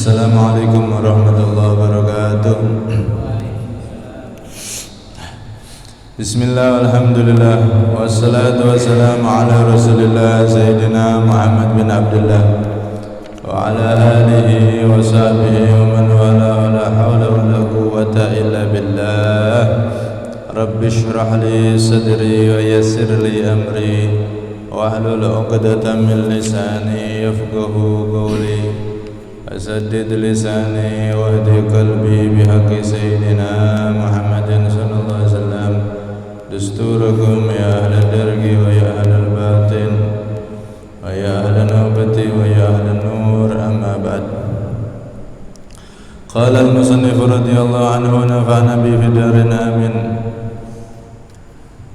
Assalamualaikum warahmatullahi wabarakatuh. Bismillah, alhamdulillah, wassalatu wassalamu ala rasulillah Sayyidina Muhammad bin Abdullah wa ala alihi wa sahbihi wa man wala wa la hawla wa la quwwata illa billah. Rabbi shrah li sadri wa yassir li amri wahlul 'uqdatam min lisani yafqahu qawli asaddid lisani wahdi qalbi bihaqqi sayyidina Muhammadin sallallahu alaihi wasallam. Dusturakum ya ahla dargi wa ya ahla batin wa ya ahla nawbati wa ya ahla nur, amma ba'd. Qala al-musannif radhiyallahu anhu nafa'ana bi darin amin.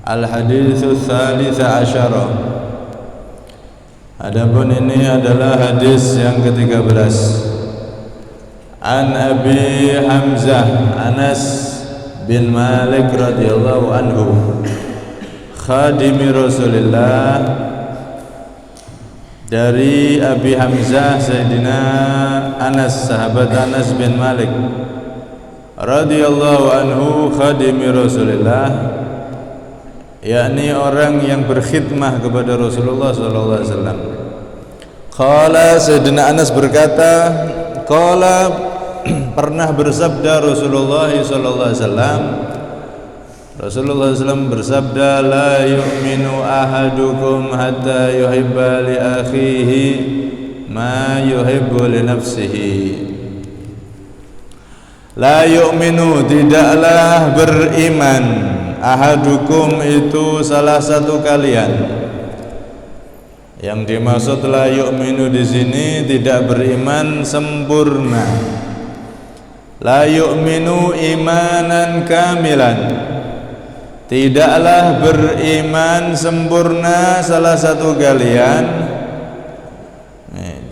Al-haditsu tsalits asyara. Adapun ini adalah hadis yang ke-13. An Abi Hamzah Anas bin Malik radhiyallahu anhu, khadimi Rasulillah, dari Abi Hamzah Sayyidina Anas, sahabat Anas bin Malik radhiyallahu anhu, khadimi Rasulillah, yakni orang yang berkhidmah kepada Rasulullah sallallahu alaihi wasallam. Qala, Sayyidina Anas berkata, qala, pernah bersabda Rasulullah sallallahu alaihi wasallam, Rasulullah SAW bersabda, la yu'minu ahadukum hatta yuhibba li akhihi ma yuhibbu li nafsihi. La yu'minu, tidaklah beriman, ahadukum itu salah satu kalian. Yang dimaksud la yu'minu di sini tidak beriman sempurna. La yu'minu imanan kamilan, tidaklah beriman sempurna salah satu kalian.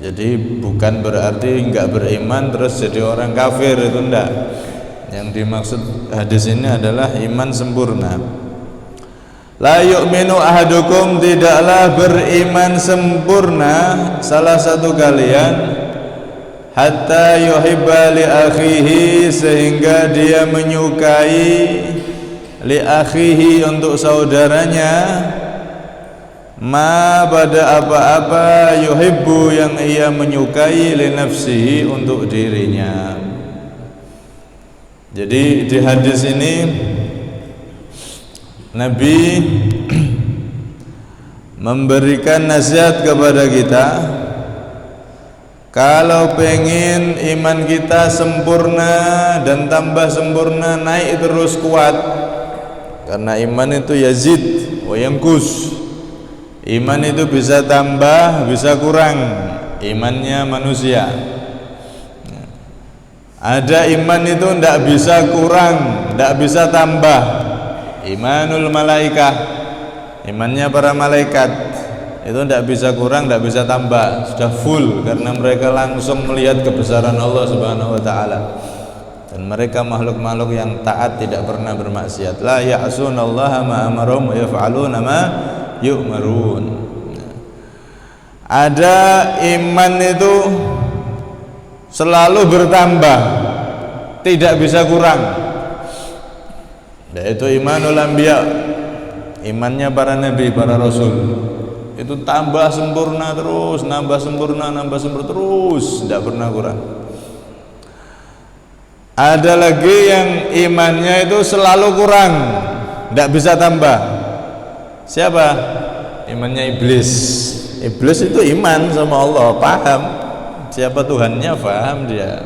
Jadi bukan berarti enggak beriman terus jadi orang kafir, itu enggak. Yang dimaksud hadis ini adalah iman sempurna. La yu'minu ahadukum, tidaklah beriman sempurna salah satu kalian, hatta yuhibba li akhihi, sehingga dia menyukai, li akhihi untuk saudaranya, ma pada apa-apa, yuhibbu yang ia menyukai, li nafsihi untuk dirinya. Jadi di hadis ini Nabi memberikan nasihat kepada kita, kalau pengen iman kita sempurna dan tambah sempurna, naik terus kuat, karena iman itu yazid wa yanqus. Iman itu bisa tambah, bisa kurang, imannya manusia. Ada iman itu tidak bisa kurang, tidak bisa tambah. Imanul malaikah, imannya para malaikat itu tidak bisa kurang, tidak bisa tambah, sudah full, karena mereka langsung melihat kebesaran Allah Subhanahu wa taala. Dan mereka makhluk-makhluk yang taat, tidak pernah bermaksiat. La ya'sunallaha ma amarum wa yaf'aluna ma yu'marun. Ada iman itu selalu bertambah, tidak bisa kurang, yaitu imanul anbiya, imannya para nabi, para rasul. Itu tambah sempurna terus, nambah sempurna terus, tidak pernah kurang. Ada lagi yang imannya itu selalu kurang, tidak bisa tambah. Siapa? Imannya iblis. Iblis itu iman sama Allah, paham siapa Tuhannya, paham dia.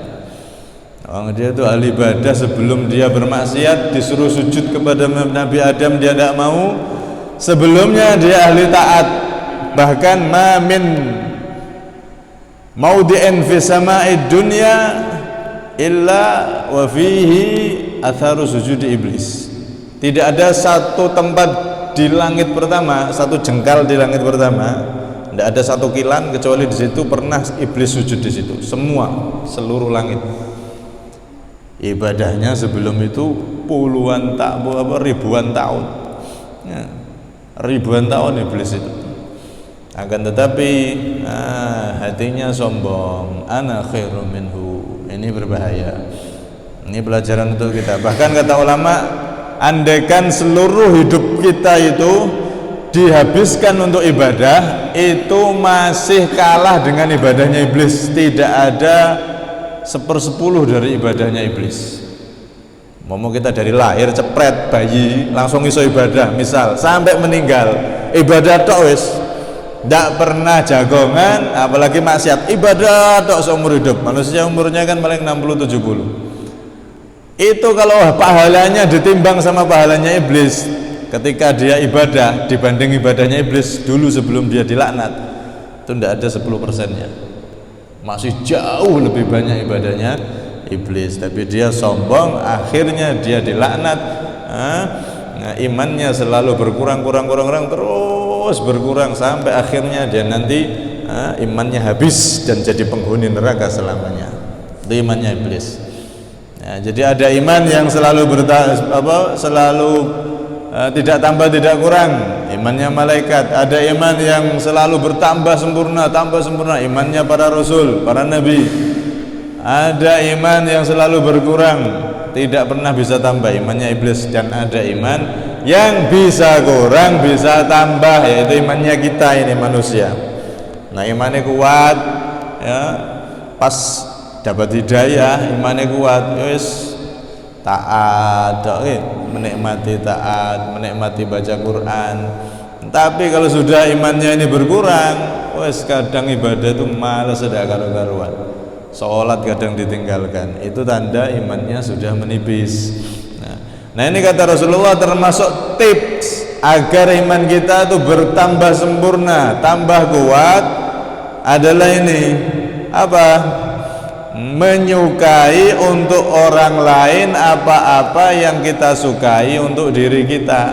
Dia itu ahli ibadah, sebelum dia bermaksiat disuruh sujud kepada Nabi Adam, dia tidak mau. Sebelumnya dia ahli taat. Bahkan ma min maudi'in fi sama'id dunya illa wa fihi atharu sujudi iblis. Tidak ada satu tempat di langit pertama, satu jengkal di langit pertama, tidak ada satu kilan kecuali di situ pernah iblis sujud di situ. Semua, seluruh langit. Ibadahnya sebelum itu puluhan ribuan tahun, ya, ribuan tahun iblis itu. Akan tetapi hatinya sombong, ana khairum minhu, Ini berbahaya. Ini pelajaran untuk kita. Bahkan kata ulama, andaikan seluruh hidup kita itu dihabiskan untuk ibadah, itu masih kalah dengan ibadahnya iblis. Tidak ada 1/10 dari ibadahnya iblis. Mau kita dari lahir cepret bayi langsung iso ibadah, misal sampai meninggal ibadah tok wis, ndak pernah jagongan, apalagi maksiat, ibadah tok seumur hidup. Manusia umurnya kan paling 60-70. Itu kalau pahalanya ditimbang sama pahalanya iblis, ketika dia ibadah dibanding ibadahnya iblis dulu sebelum dia dilaknat, itu ndak ada 10%-nya. Masih jauh lebih banyak ibadahnya iblis, tapi dia sombong, akhirnya dia dilaknat. Nah, imannya selalu berkurang terus berkurang sampai akhirnya dia nanti imannya habis dan jadi penghuni neraka selamanya. Itu imannya iblis. Nah, jadi ada iman yang selalu tidak tambah tidak kurang, imannya malaikat. Ada iman yang selalu bertambah sempurna, imannya para rasul, para nabi. Ada iman yang selalu berkurang, tidak pernah bisa tambah, imannya iblis. Dan ada iman yang bisa kurang bisa tambah, yaitu imannya kita ini manusia. Nah, imannya kuat ya, pas dapat hidayah imannya kuat, wis taat, menikmati taat, menikmati baca Quran. Tapi kalau sudah imannya ini berkurang, wis kadang ibadah itu malas, ada karu-karuan. Sholat kadang ditinggalkan, itu tanda imannya sudah menipis. Nah ini kata Rasulullah, termasuk tips agar iman kita itu bertambah sempurna, tambah kuat adalah ini apa? Menyukai untuk orang lain apa-apa yang kita sukai untuk diri kita.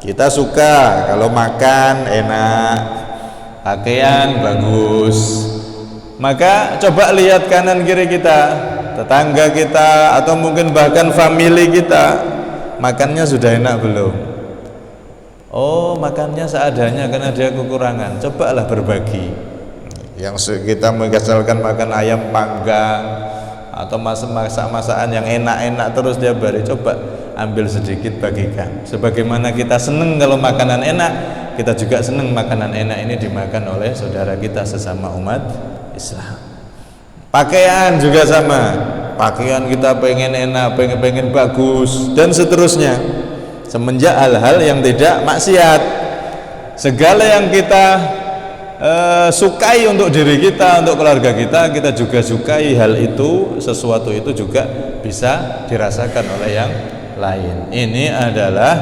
Kita suka kalau makan enak, pakaian bagus, maka coba lihat kanan kiri kita, tetangga kita, atau mungkin bahkan family kita, makannya sudah enak belum? Oh, makannya seadanya karena dia kekurangan. Cobalah berbagi. Yang kita misalkan makan ayam panggang atau masak-masakan yang enak-enak terus dia beri, coba ambil sedikit bagikan. Sebagaimana kita seneng kalau makanan enak, kita juga seneng makanan enak ini dimakan oleh saudara kita sesama umat Islam. Pakaian juga sama, pakaian kita pengen enak, pengen bagus dan seterusnya. Semenjak hal-hal yang tidak maksiat, segala yang kita sukai untuk diri kita, untuk keluarga kita, kita juga sukai hal itu, sesuatu itu juga bisa dirasakan oleh yang lain. Ini adalah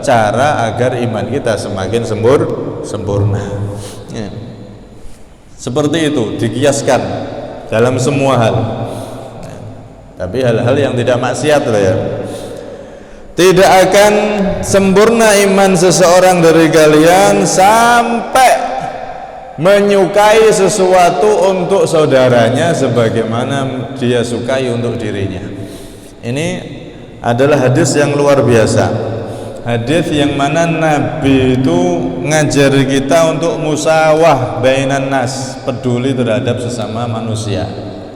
cara agar iman kita semakin sempurna. Ya. Seperti itu dikiaskan dalam semua hal. Tapi hal-hal yang tidak maksiat loh ya. Tidak akan sempurna iman seseorang dari kalian sampai menyukai sesuatu untuk saudaranya sebagaimana dia sukai untuk dirinya. Ini adalah hadis yang luar biasa. Hadis yang mana Nabi itu ngajari kita untuk musawah bainan nas, peduli terhadap sesama manusia,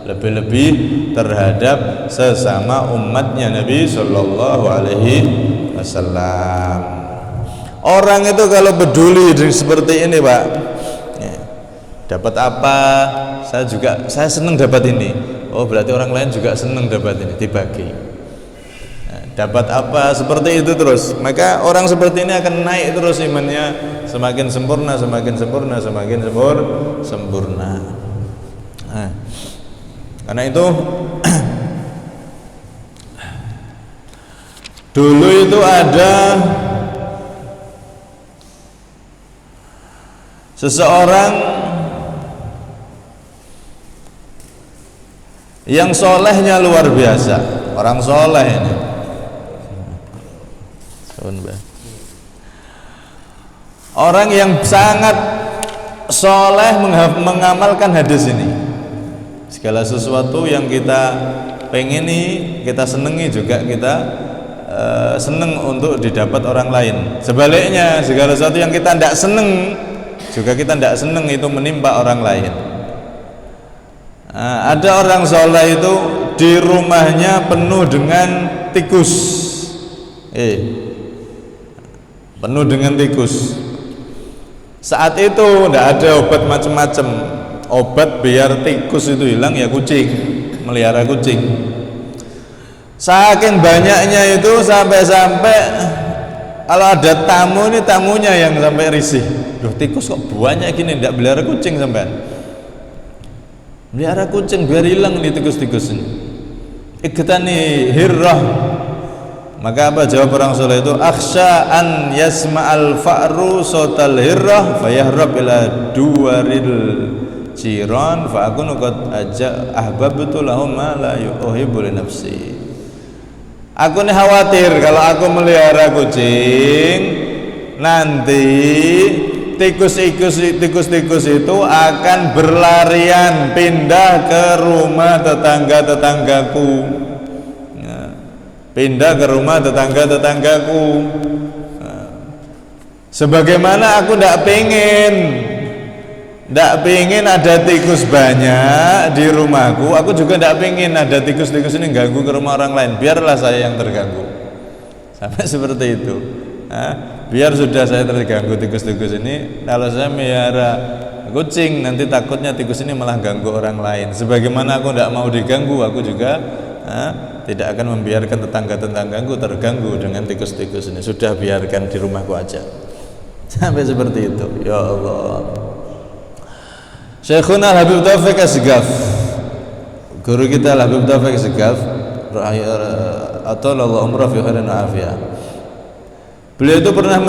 lebih-lebih terhadap sesama umatnya Nabi Shallallahu Alaihi Wasallam. Orang itu kalau peduli seperti ini, Pak, dapat apa? Saya senang dapat ini. Oh, berarti orang lain juga senang dapat ini, dibagi. Dapat apa, seperti itu terus, maka orang seperti ini akan naik terus imannya, semakin sempurna. Nah, karena itu dulu itu ada seseorang yang solehnya luar biasa, orang soleh ini. Orang yang sangat soleh mengamalkan hadis ini. Segala sesuatu yang kita pengini, kita senangi juga kita senang untuk didapat orang lain. Sebaliknya, segala sesuatu yang kita tidak senang juga kita tidak senang itu menimpa orang lain. Ada orang soleh itu di rumahnya penuh dengan tikus, penuh dengan tikus. Saat itu tidak ada obat macam-macam. Obat biar tikus itu hilang ya kucing, melihara kucing. Saking banyaknya itu sampai-sampai kalau ada tamu, ini tamunya yang sampai risih. Duh, tikus kok banyak gini, tidak melihara kucing sampai. Melihara kucing biar hilang nih tikus-tikus ini. Iktani hirrah. Maka apa jawab orang soleh itu? Akhsha an yasma'al fa'ru sotal hirrah fayahrab ila duwaril jiran fa akunu qad ahbabtu lahum ma la yuhibbu li nafsi. Aku ini khawatir kalau aku melihara kucing, nanti tikus-tikus itu akan berlarian pindah ke rumah tetangga-tetanggaku, pindah ke rumah tetangga-tetanggaku. Sebagaimana aku tidak pengen ada tikus banyak di rumahku, aku juga tidak pengen ada tikus-tikus ini ganggu ke rumah orang lain. Biarlah saya yang terganggu. Sampai seperti itu. Biar sudah saya terganggu tikus-tikus ini. Kalau saya melihara kucing, nanti takutnya tikus ini malah ganggu orang lain. Sebagaimana aku tidak mau diganggu, aku juga tidak akan membiarkan tetangga-tetanggaku terganggu dengan tikus-tikus ini. Sudah biarkan di rumahku aja. Sampai seperti itu. Ya Allah. Syekhuna Habib Taufik As-Segaf, guru kita Habib Taufik As-Segaf, atauallahu umrah fi khairin afiyah. Beliau itu pernah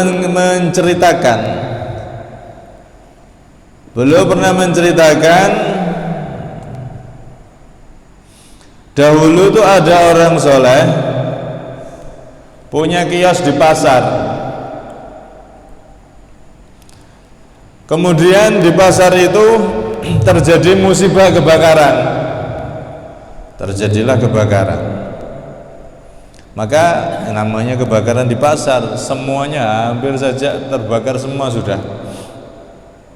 menceritakan dahulu tuh ada orang soleh punya kios di pasar. Kemudian di pasar itu terjadi musibah kebakaran. Terjadilah kebakaran. Maka namanya kebakaran di pasar, semuanya hampir saja terbakar semua sudah.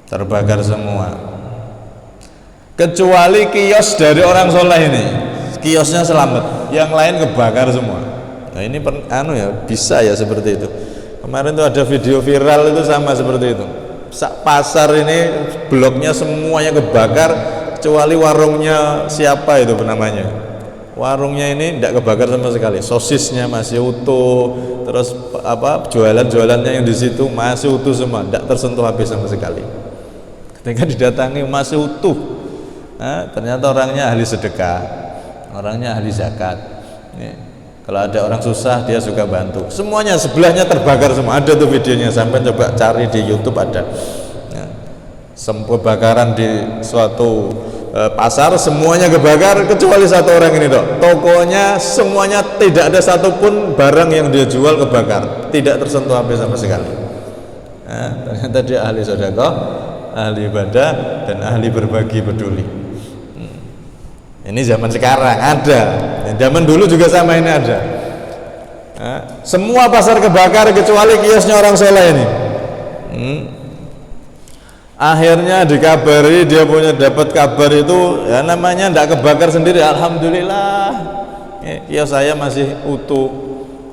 Terbakar semua. Kecuali kios dari orang soleh ini. Kiosnya selamat, yang lain kebakar semua. Nah, ini bisa ya seperti itu. Kemarin tuh ada video viral itu sama seperti itu. Pasar ini bloknya semuanya kebakar kecuali warungnya siapa itu namanya. Warungnya ini tidak kebakar sama sekali, sosisnya masih utuh, terus jualan-jualannya yang di situ masih utuh semua, tidak tersentuh habis sama sekali. Ketika didatangi masih utuh, ternyata orangnya ahli sedekah, orangnya ahli zakat. Kalau ada orang susah dia suka bantu. Semuanya sebelahnya terbakar semua. Ada tuh videonya, sampai coba cari di YouTube ada. Kebakaran di suatu pasar, semuanya kebakar kecuali satu orang ini dok. Tokonya semuanya tidak ada satupun barang yang dia jual kebakar, tidak tersentuh api sama sekali. Ternyata dia ahli sedekah, ahli ibadah, dan ahli berbagi peduli. Ini zaman sekarang ada, zaman dulu juga sama ini ada. Semua pasar kebakar kecuali kiosnya orang soleh ini. Akhirnya dikabari, dia punya dapat kabar itu, ya namanya tidak kebakar sendiri. Alhamdulillah, kios saya masih utuh.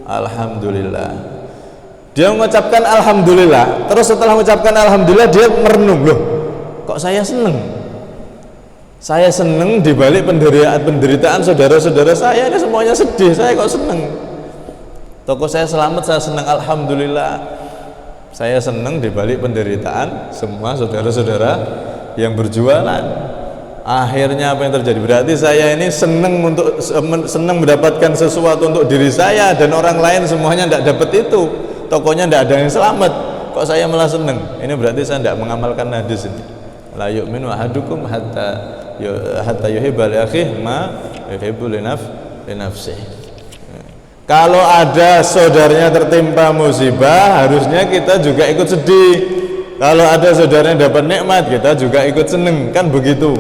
Alhamdulillah. Dia mengucapkan alhamdulillah. Terus setelah mengucapkan alhamdulillah dia merenung, loh, kok saya seneng? Saya seneng dibalik penderitaan saudara-saudara saya ini semuanya sedih. Saya kok seneng? Toko saya selamat, saya seneng. Alhamdulillah. Saya seneng dibalik penderitaan semua saudara-saudara yang berjualan. Akhirnya apa yang terjadi? Berarti saya ini seneng mendapatkan sesuatu untuk diri saya, dan orang lain semuanya tidak dapat itu. Tokonya tidak ada yang selamat. Kok saya malah seneng? Ini berarti saya tidak mengamalkan hadis ini. La yu'minu ahadukum hatta yuhibba li akhihi ma yuhibbu li nafsihi. Kalau ada saudaranya tertimpa musibah, harusnya kita juga ikut sedih. Kalau ada saudaranya dapat nikmat, kita juga ikut seneng, kan begitu.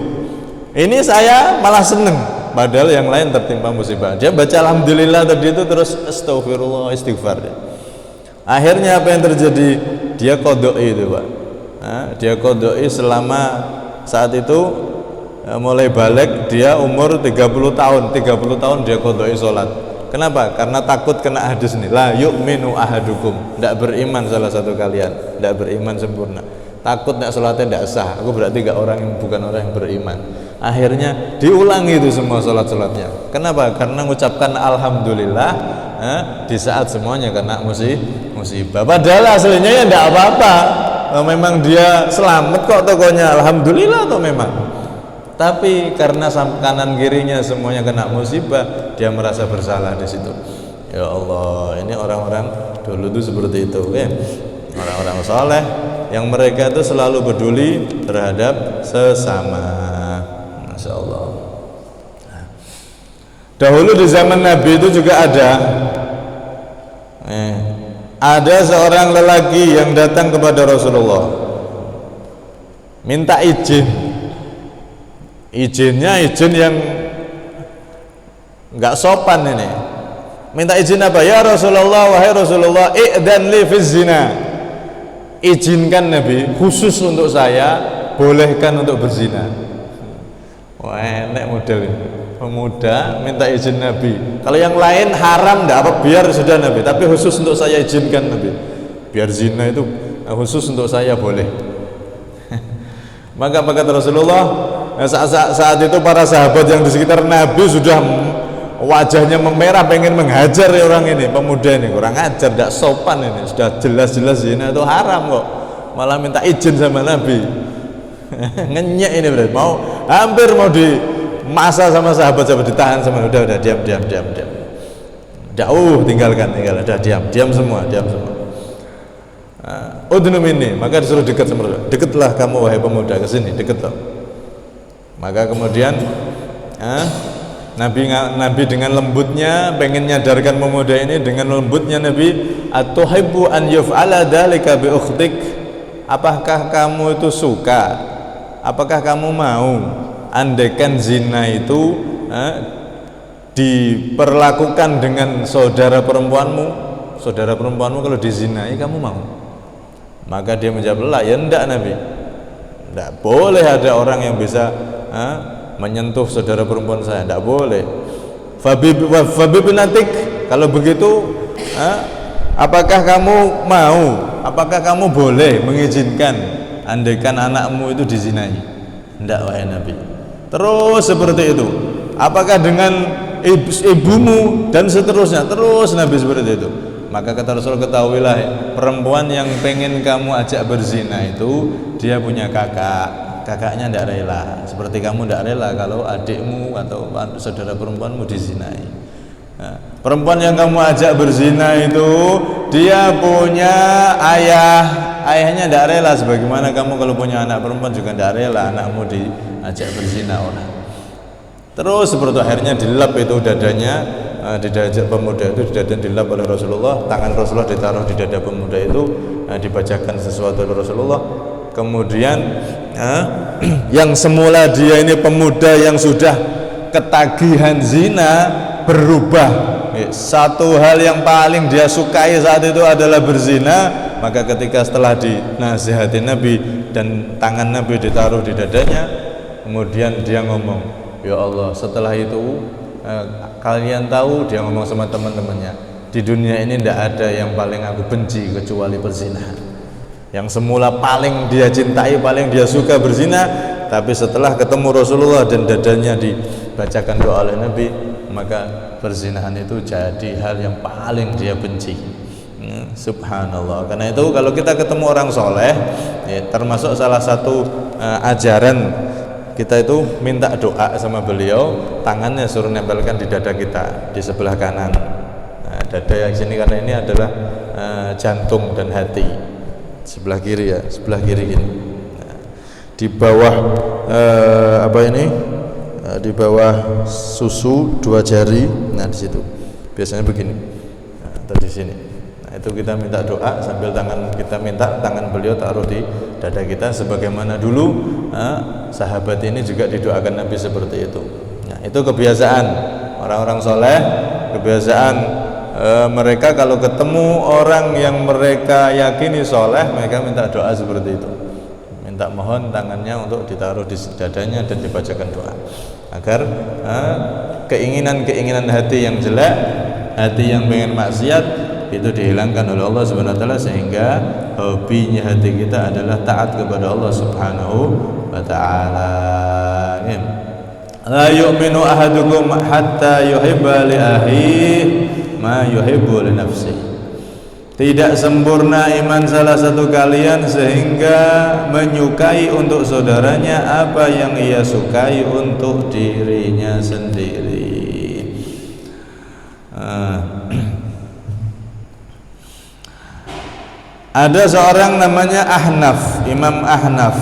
Ini saya malah seneng, padahal yang lain tertimpa musibah. Dia baca alhamdulillah tadi itu, terus astagfirullah, istighfar. Akhirnya apa yang terjadi? Dia qodoi itu, Pak. Dia qodoi selama saat itu mulai balik dia umur 30 tahun 30 tahun dia qodoi sholat. Kenapa? Karena takut kena hadis ini, la yu'minu ahadukum, tidak beriman salah satu kalian, tidak beriman sempurna, takut tidak sholatnya tidak sah, aku berarti bukan orang yang beriman. Akhirnya diulangi itu semua sholat-sholatnya. Kenapa? Karena mengucapkan alhamdulillah di saat semuanya kena musibah. Padahal aslinya ya tidak apa-apa, memang dia selamat kok tokonya, alhamdulillah atau memang. Tapi karena kanan kirinya semuanya kena musibah, dia merasa bersalah di situ. Ya Allah, ini orang-orang dulu itu seperti itu, ya. Orang-orang soleh yang mereka itu selalu peduli terhadap sesama. Masya Allah. Dahulu di zaman Nabi itu juga ada seorang lelaki yang datang kepada Rasulullah, minta izin. Izinnya izin yang nggak sopan ini. Minta izin apa? Ya Rasulullah, wahai Rasulullah, i'dan li fi zina. Izinkan Nabi khusus untuk saya, bolehkan untuk berzina. Wah, enak model ini. Pemuda minta izin Nabi. Kalau yang lain haram enggak apa, biar sudah Nabi, tapi khusus untuk saya izinkan Nabi. Biar zina itu khusus untuk saya boleh. Maka apa kata Rasulullah? Saat itu para sahabat yang di sekitar Nabi sudah wajahnya memerah, pengen menghajar orang ini, pemuda ini kurang ajar, tidak sopan ini, sudah jelas-jelas zina itu haram kok, malah minta izin sama Nabi. Ngenyek ini berarti, hampir mau dimasa sama sahabat ditahan sama, udah diam, jauh tinggalkan, udah diam semua. Udnum ini, maka disuruh dekat sama Rasul. Dekatlah kamu wahai pemuda, ke sini dekatlah. Maka kemudian Nabi dengan lembutnya pengen nyadarkan pemuda ini, dengan lembutnya Nabi, atuhibbu an yuf'ala dzalika bi ukhtik, apakah kamu itu suka, apakah kamu mau andaikan zina itu diperlakukan dengan saudara perempuanmu kalau dizinai kamu mau? Maka dia menjawab, la, ya enggak Nabi, enggak boleh ada orang yang bisa menyentuh saudara perempuan saya, tidak boleh. Fabibnatik, kalau begitu apakah kamu mau, apakah kamu boleh mengizinkan andaikan anakmu itu dizinai? Tidak wahai Nabi. Terus seperti itu, apakah dengan ibumu, dan seterusnya, terus Nabi seperti itu. Maka kata Rasul, ketahuilah perempuan yang pengen kamu ajak berzina itu dia punya kakaknya tidak rela, seperti kamu tidak rela kalau adikmu atau saudara perempuanmu dizinai. Perempuan yang kamu ajak berzina itu dia punya ayahnya tidak rela, sebagaimana kamu kalau punya anak perempuan juga tidak rela anakmu diajak berzina orang. Terus seperti akhirnya dilap itu dadanya, di dada pemuda itu dilap oleh Rasulullah, tangan Rasulullah ditaruh di dada pemuda itu, dibacakan sesuatu oleh Rasulullah. Kemudian yang semula dia ini pemuda yang sudah ketagihan zina berubah. Satu hal yang paling dia sukai saat itu adalah berzina. Maka ketika setelah dinasihati Nabi dan tangan Nabi ditaruh di dadanya, kemudian dia ngomong, ya Allah, setelah itu kalian tahu, dia ngomong sama teman-temannya, di dunia ini tidak ada yang paling aku benci kecuali perzinahan. Yang semula paling dia cintai, paling dia suka berzina, tapi setelah ketemu Rasulullah dan dadanya dibacakan doa oleh Nabi, maka perzinahan itu jadi hal yang paling dia benci. Subhanallah. Karena itu kalau kita ketemu orang soleh, termasuk salah satu ajaran kita itu minta doa sama beliau, tangannya suruh nempelkan di dada kita di sebelah kanan. Dada yang sini karena ini adalah jantung dan hati. Sebelah kiri ya, sebelah kiri gini. Di bawah di bawah susu 2 jari. Nah di situ biasanya begini. Atau di sini. Nah itu kita minta doa sambil kita minta tangan beliau taruh di dada kita, sebagaimana dulu sahabat ini juga didoakan Nabi seperti itu. Nah itu kebiasaan orang-orang soleh, kebiasaan mereka kalau ketemu orang yang mereka yakini soleh, mereka minta doa seperti itu, minta minta mohon tangannya untuk ditaruh di dadanya dan dibacakan doa agar keinginan-keinginan hati yang jelek, hati yang pengen maksiat itu dihilangkan oleh Allah Subhanahu wa taala, sehingga hobinya hati kita adalah taat kepada Allah Subhanahu wa taala. La yu'minu ahadukum hatta yuhibba li akhihi ma yuhibbu li nafsihi. Tidak sempurna iman salah satu kalian sehingga menyukai untuk saudaranya apa yang ia sukai untuk dirinya sendiri. Ada seorang namanya Ahnaf, Imam Ahnaf.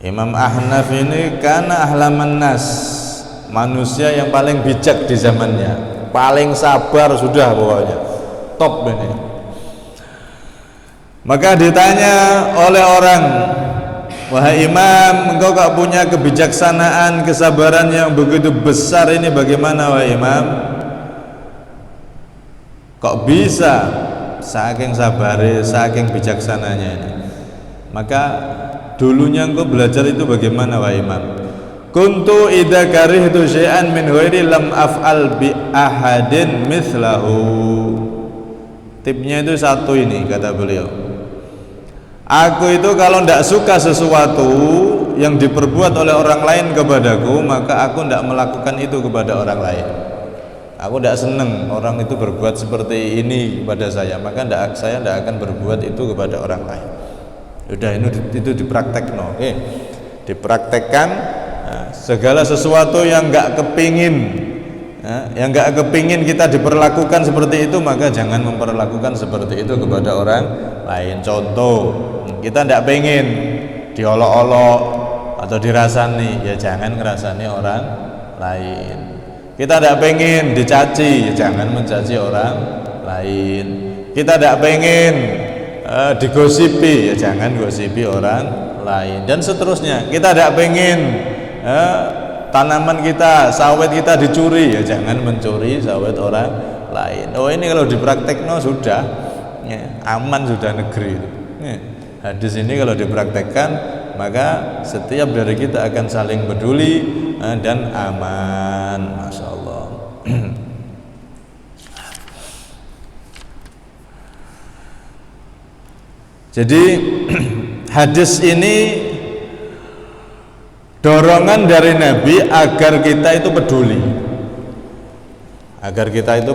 Imam Ahnaf ini karena ahlaman nas, manusia yang paling bijak di zamannya, paling sabar sudah pokoknya, top ini. Maka ditanya oleh orang, wahai Imam, engkau kok punya kebijaksanaan, kesabaran yang begitu besar ini, bagaimana wahai Imam? Kok bisa saking sabare, saking bijaksananya ini? Maka dulunya engkau belajar itu bagaimana wahai Imam? Kuntu idza karihtu syai'an min ghairi lam af'al bi ahadin mithlahu. Tipnya itu satu ini, kata beliau. Aku itu kalau tidak suka sesuatu yang diperbuat oleh orang lain kepadaku, maka aku tidak melakukan itu kepada orang lain. Aku tidak senang orang itu berbuat seperti ini kepada saya, maka saya tidak akan berbuat itu kepada orang lain. Udah, itu dipraktekno, dipraktekkan. Segala sesuatu yang nggak kepingin kita diperlakukan seperti itu, maka jangan memperlakukan seperti itu kepada orang lain. Contoh, kita tidak pengen diolok-olok atau dirasani, ya jangan ngerasani orang lain. Kita tidak pengen dicaci, ya jangan mencaci orang lain. Kita tidak pengen digosipi, ya jangan gosipi orang lain, dan seterusnya. Kita tidak pengen tanaman kita, sawit kita dicuri, ya jangan mencuri sawit orang lain. Oh, ini kalau dipraktekno sudah aman sudah negeri. Hadis ini kalau dipraktekkan, maka setiap dari kita akan saling peduli dan aman. Masya Allah. Jadi hadis ini dorongan dari Nabi agar kita itu peduli, agar kita itu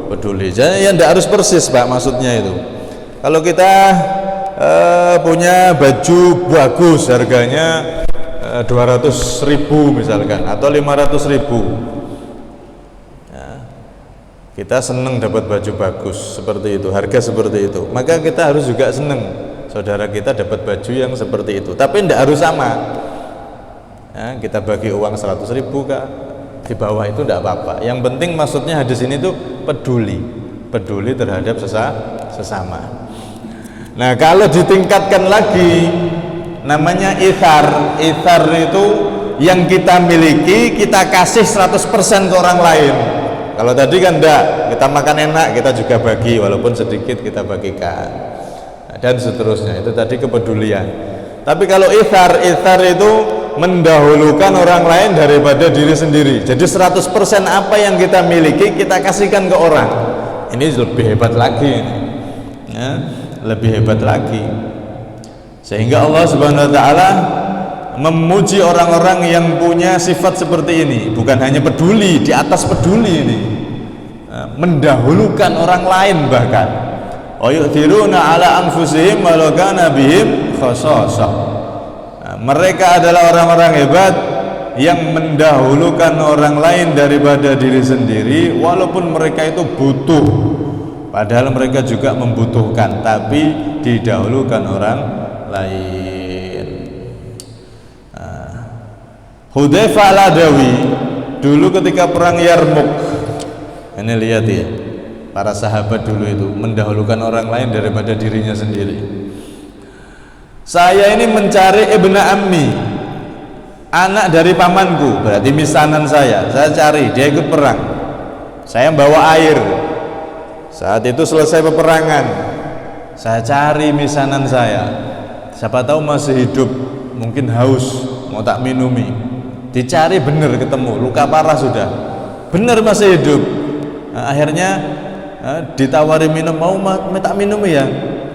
peduli. Jadi ya tidak harus persis, Pak, maksudnya itu. Kalau kita punya baju bagus, harganya 200.000 misalkan, atau 500.000, ya, kita senang dapat baju bagus seperti itu, harga seperti itu, maka kita harus juga senang saudara kita dapat baju yang seperti itu. Tapi tidak harus sama. Ya, kita bagi uang 100.000 kah, di bawah itu tidak apa-apa. Yang penting maksudnya hadis ini tuh peduli terhadap sesama. Nah, kalau ditingkatkan lagi, namanya ithar. Ithar itu yang kita miliki kita kasih 100% ke orang lain. Kalau tadi kan enggak, kita makan enak kita juga bagi, walaupun sedikit kita bagikan, dan seterusnya. Itu tadi kepedulian. Tapi kalau ithar itu mendahulukan orang lain daripada diri sendiri. Jadi 100% apa yang kita miliki kita kasihkan ke orang. Ini lebih hebat lagi, ya, lebih hebat lagi. Sehingga Allah Subhanahu wa taala memuji orang-orang yang punya sifat seperti ini. Bukan hanya peduli, di atas peduli ini, mendahulukan orang lain bahkan. Ayuthiruna ala anfusihim walau kana bihim khassasah. Mereka adalah orang-orang hebat yang mendahulukan orang lain daripada diri sendiri, walaupun mereka itu butuh, padahal mereka juga membutuhkan, tapi didahulukan orang lain. Hudzaifah al-Adawi dulu ketika perang Yarmuk, ini lihat ya, para sahabat dulu itu mendahulukan orang lain daripada dirinya sendiri. Saya ini mencari ibnu ammi, anak dari pamanku, berarti misanan saya cari, dia ikut perang, saya bawa air. Saat itu selesai peperangan, saya cari misanan saya, siapa tahu masih hidup, mungkin haus, mau tak minumi. Dicari bener ketemu, luka parah sudah, bener masih hidup. Nah, akhirnya ditawari minum, mau tak minum ya,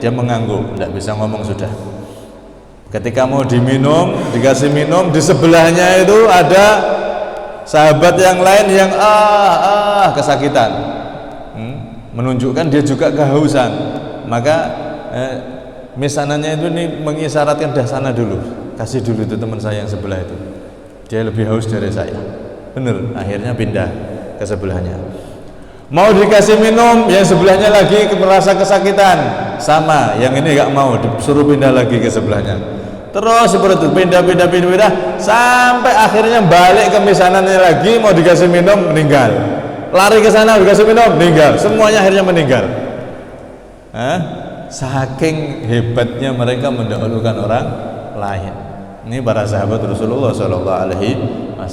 dia mengangguk, tidak bisa ngomong sudah. Ketika mau diminum, dikasih minum, di sebelahnya itu ada sahabat yang lain yang kesakitan, menunjukkan dia juga kehausan. Maka misananya itu nih mengisyaratkan, dah sana dulu, kasih dulu itu teman saya yang sebelah itu, dia lebih haus dari saya. Bener, akhirnya pindah ke sebelahnya. Mau dikasih minum, yang sebelahnya lagi merasa kesakitan, sama, yang ini gak mau, disuruh pindah lagi ke sebelahnya. Terus seperti itu, pindah sampai akhirnya balik ke misanannya lagi, mau dikasih minum, meninggal. Lari ke sana, dikasih minum, meninggal. Semuanya akhirnya meninggal. Saking hebatnya mereka mendahulukan orang lain. Ini para sahabat Rasulullah SAW.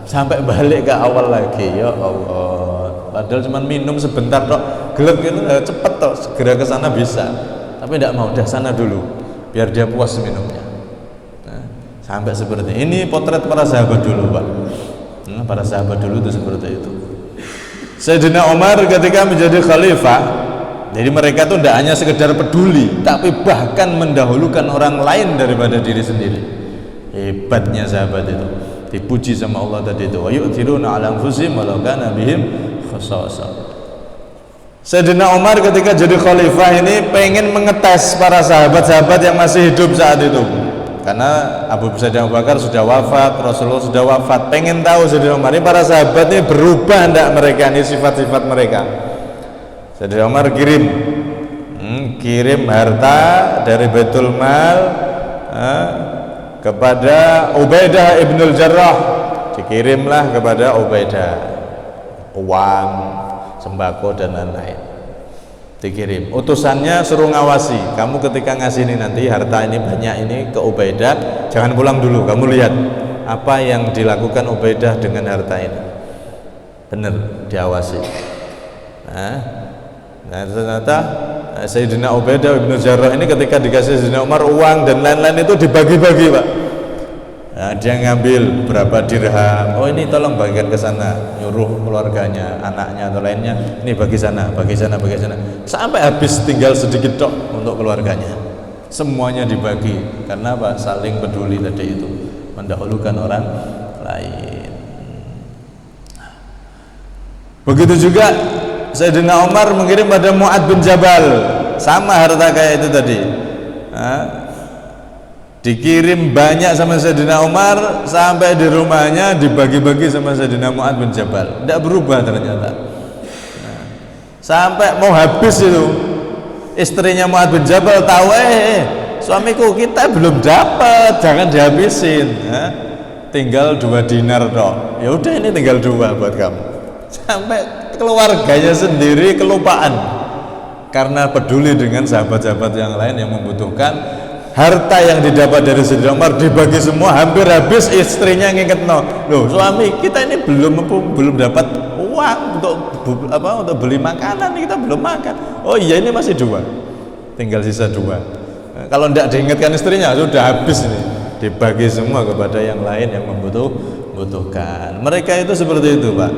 Sampai balik ke awal lagi, ya Allah. Padahal cuma minum sebentar tok, gelek itu cepet tok, segera ke sana bisa. Tapi tidak mau, dah sana dulu, biar dia puas minumnya. Sampai seperti ini potret para sahabat dulu, Pak. Para sahabat dulu itu seperti itu. Sayyidina Umar ketika menjadi khalifah, jadi mereka tuh tidak hanya sekedar peduli, tapi bahkan mendahulukan orang lain daripada diri sendiri. Hebatnya sahabat itu, dipuji sama Allah tadi itu. Wa yu'thiruna 'ala anfusihim walau kana bihim khasasah. Sayyidina Umar ketika jadi khalifah ini pengen mengetes para sahabat-sahabat yang masih hidup saat itu. Karena Abu Bakar sudah wafat, Rasulullah sudah wafat. Pengen tahu Sayyidina Umar ini, para sahabat ini berubah enggak mereka, ini sifat-sifat mereka. Sayyidina Umar kirim harta dari Baitul Mal kepada Ubaidah ibnul Jarrah. Dikirimlah kepada Ubaidah uang, sembako dan lain-lain. Dikirim, utusannya suruh ngawasi, kamu ketika ngasih ini nanti harta ini banyak ini ke Ubaidah, jangan pulang dulu, kamu lihat apa yang dilakukan Ubaidah dengan harta ini. Benar, diawasi. Nah ternyata Sayyidina Ubaidah bin Jarrah ini ketika dikasih Sayyidina Umar uang dan lain-lain itu dibagi-bagi, Pak. Nah, dia ngambil berapa dirham, oh ini tolong bagikan ke sana, nyuruh keluarganya, anaknya atau lainnya, ini bagi sana, sampai habis tinggal sedikit tok untuk keluarganya. Semuanya dibagi, karena apa? Saling peduli tadi itu, mendahulukan orang lain. Begitu juga Sayyidina Umar mengirim pada Mu'ad bin Jabal, sama harta kayak itu tadi. Dikirim banyak sama Sayyidina Umar, sampai di rumahnya dibagi-bagi sama Sayyidina Mu'ad bin Jabal, tidak berubah ternyata. Sampai mau habis itu, istrinya Mu'ad bin Jabal tahu, suamiku kita belum dapat, jangan dihabisin, tinggal 2 dinar dong. Ya udah, ini tinggal 2 buat kamu. Sampai keluarganya sendiri kelupaan karena peduli dengan sahabat-sahabat yang lain yang membutuhkan. Harta yang didapat dari Sayyidina Umar dibagi semua, hampir habis. Istrinya nginget, loh suami kita ini belum dapat uang untuk beli makanan, kita belum makan. Oh iya, ini masih 2, tinggal sisa 2. Kalau tidak diingatkan istrinya, sudah habis ini, dibagi semua kepada yang lain yang membutuhkan. Mereka itu seperti itu, Pak.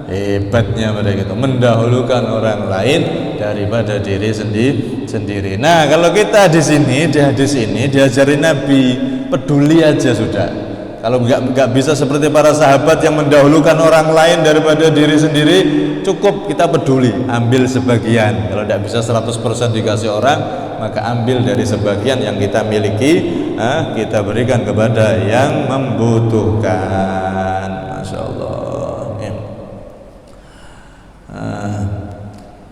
Hebatnya mereka itu mendahulukan orang lain daripada diri sendiri. Nah, kalau kita di sini, di hadis ini diajarin Nabi, peduli aja sudah. Kalau nggak bisa seperti para sahabat yang mendahulukan orang lain daripada diri sendiri, cukup kita peduli, ambil sebagian. Kalau tidak bisa 100% dikasih orang, maka ambil dari sebagian yang kita miliki, kita berikan kepada yang membutuhkan. Masya Allah.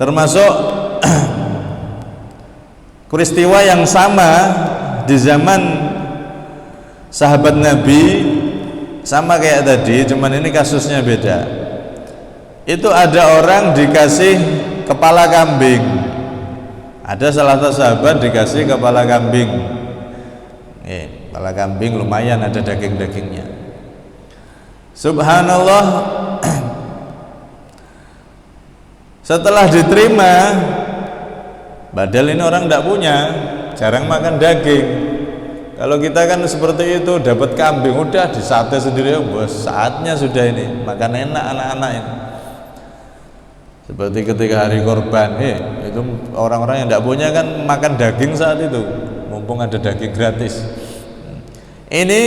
Termasuk peristiwa yang sama di zaman sahabat Nabi, sama kayak tadi, cuman ini kasusnya beda. Itu ada orang dikasih kepala kambing, ada salah satu sahabat dikasih kepala kambing. Kepala kambing lumayan, ada daging-dagingnya. Subhanallah, setelah diterima, padahal ini orang tidak punya, jarang makan daging. Kalau kita kan seperti itu, dapat kambing udah disate sendiri, bos, saatnya sudah ini makan enak anak-anak ini. Seperti ketika hari korban, itu orang-orang yang tidak punya kan makan daging saat itu, mumpung ada daging gratis. Ini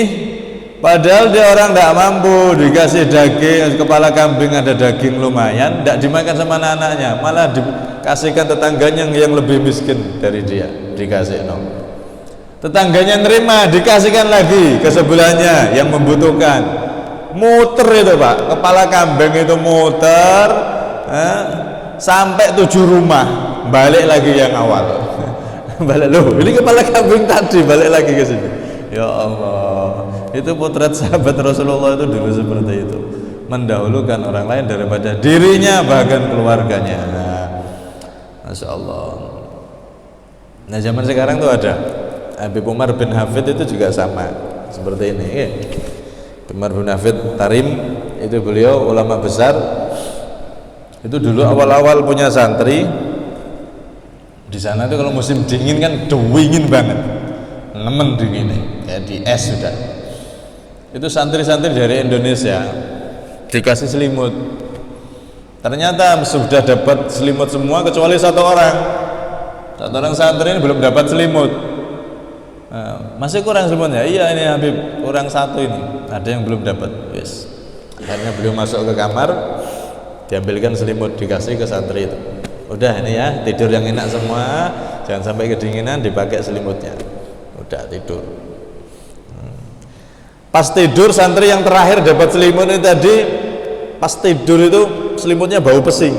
padahal dia orang tidak mampu, dikasih daging, kepala kambing ada daging lumayan, tidak dimakan sama anak-anaknya, malah dikasihkan tetangganya yang lebih miskin dari dia, dikasih no. Tetangganya nerima, dikasihkan lagi ke sebelahnya yang membutuhkan. Muter itu Pak, kepala kambing itu muter sampai 7 rumah, balik lagi yang awal. Balik loh, ini kepala kambing tadi balik lagi ke sini. Ya Allah, itu potret sahabat Rasulullah itu dulu seperti itu, mendahulukan orang lain daripada dirinya bahkan keluarganya. Masya Allah. Nah zaman sekarang tuh ada Habib Umar bin Hafid itu juga sama seperti ini. Umar bin Hafid Tarim itu beliau ulama besar. Itu dulu awal-awal punya santri di sana tuh kalau musim dingin kan dingin banget, nemen dingin kayak di es sudah. Itu santri-santri dari Indonesia dikasih selimut. Ternyata sudah dapat selimut semua kecuali satu orang. Satu orang santri ini belum dapat selimut. Masih kurang selimutnya. Iya ini Habib, kurang satu ini. Ada yang belum dapat. Yes. Akhirnya beliau masuk ke kamar, diambilkan selimut, dikasih ke santri itu. Udah ini ya, tidur yang enak semua, jangan sampai kedinginan, dipakai selimutnya. Udah tidur. Pas tidur santri yang terakhir dapat selimut ini tadi, pas tidur itu selimutnya bau pesing.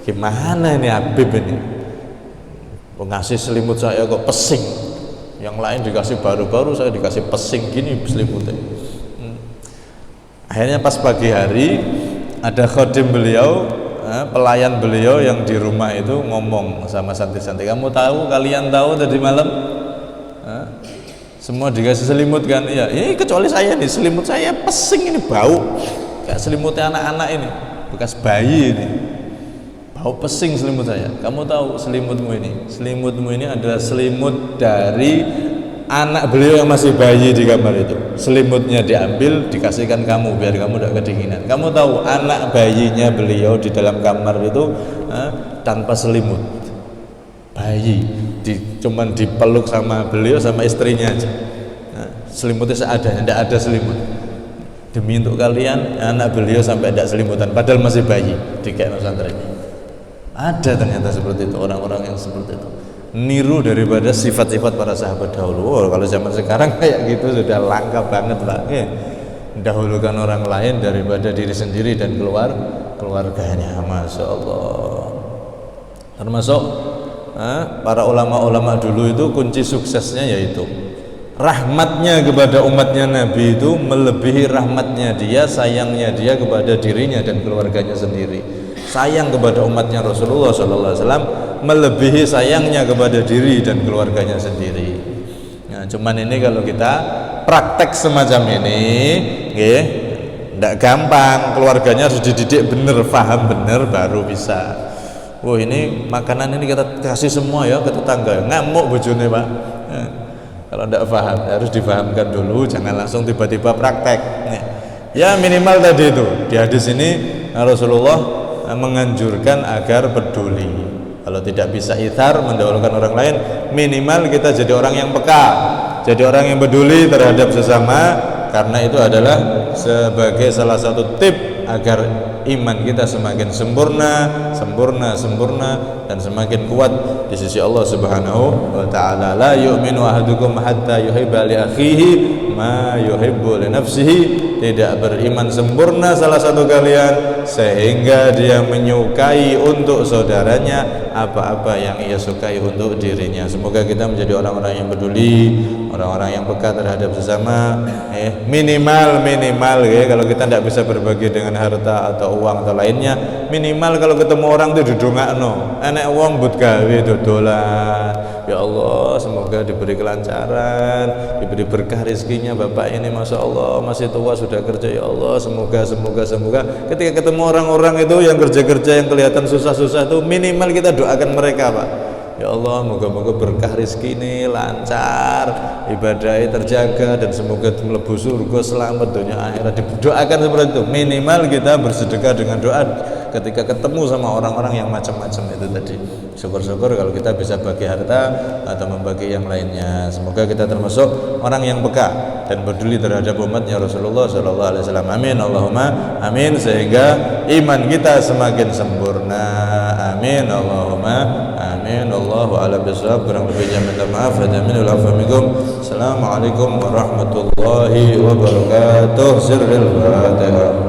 Gimana ini Habib ini? Ngasih selimut saya kok pesing. Yang lain dikasih baru-baru, saya dikasih pesing gini selimutnya. Akhirnya pas pagi hari ada khodim beliau, pelayan beliau yang di rumah itu ngomong sama santri-santri, kalian tahu tadi malam semua dikasih selimut kan? Iya, ini kecuali saya nih, selimut saya pesing ini, bau kayak selimutnya anak-anak ini, bekas bayi ini, bau pesing selimut saya. Kamu tahu selimutmu ini adalah selimut dari anak beliau yang masih bayi di kamar itu. Selimutnya diambil, dikasihkan kamu biar kamu tidak kedinginan. Kamu tahu anak bayinya beliau di dalam kamar itu tanpa selimut, bayi cuman dipeluk sama beliau sama istrinya aja. Selimutnya seadanya, tidak ada selimut. Demi untuk kalian anak beliau sampai tidak selimutan padahal masih bayi di kayak Nusantara ini. Ada ternyata seperti itu, orang-orang yang seperti itu niru daripada sifat-sifat para sahabat dahulu. Kalau zaman sekarang kayak gitu sudah langka banget Pak. Mendahulukan orang lain daripada diri sendiri dan keluarganya. Masya Allah. Termasuk para ulama-ulama dulu itu kunci suksesnya yaitu rahmatnya kepada umatnya Nabi itu melebihi rahmatnya dia, sayangnya dia kepada dirinya dan keluarganya sendiri. Sayang kepada umatnya Rasulullah SAW melebihi sayangnya kepada diri dan keluarganya sendiri. Nah, cuman ini kalau kita praktek semacam ini, tidak gampang. Keluarganya harus dididik bener, paham bener, baru bisa. Ini makanan ini kita kasih semua ya ke tetangga, ngamuk bojone Pak. Kalau tidak paham harus dipahamkan dulu, jangan langsung tiba-tiba praktek. Ya minimal tadi itu di hadis ini Rasulullah menganjurkan agar peduli. Kalau tidak bisa ithar mendahulukan orang lain, minimal kita jadi orang yang peka, jadi orang yang peduli terhadap sesama, karena itu adalah sebagai salah satu tip agar iman kita semakin sempurna dan semakin kuat di sisi Allah Subhanahu wa taala. La yu'minu ahadukum hatta yuhibba li akhihi ma yuhibbu li nafsihi. Tidak beriman sempurna salah satu kalian sehingga dia menyukai untuk saudaranya apa-apa yang ia sukai untuk dirinya. Semoga kita menjadi orang-orang yang peduli, orang-orang yang peka terhadap sesama. Minimal kalau kita tidak bisa berbagi dengan harta atau uang atau lainnya, minimal kalau ketemu orang itu didongakno, enek wong but gawe dodolan, ya Allah semoga diberi kelancaran, diberi berkah rezekinya bapak ini, masya Allah masih tua sudah kerja, ya Allah semoga ketika ketemu orang-orang itu yang kerja yang kelihatan susah-susah itu, minimal kita doakan mereka Pak. Ya Allah, moga-moga berkah rezeki ini lancar, ibadahnya terjaga, dan semoga mlebu surga selamat dunia akhirat. Didoakan seperti itu. Minimal kita bersedekah dengan doa ketika ketemu sama orang-orang yang macam-macam itu tadi. Syukur-syukur kalau kita bisa bagi harta atau membagi yang lainnya. Semoga kita termasuk orang yang peka dan peduli terhadap umatnya Rasulullah Sallallahu Alaihi Wasallam. Amin, Allahumma amin, sehingga iman kita semakin sempurna. Amin, Allahumma amin. Allahu a'lam bishawab. Kurang lebihnya minta maaf. Minul afwa minkum. Assalamualaikum warahmatullahi wabarakatuh. Sirrul Fatihah.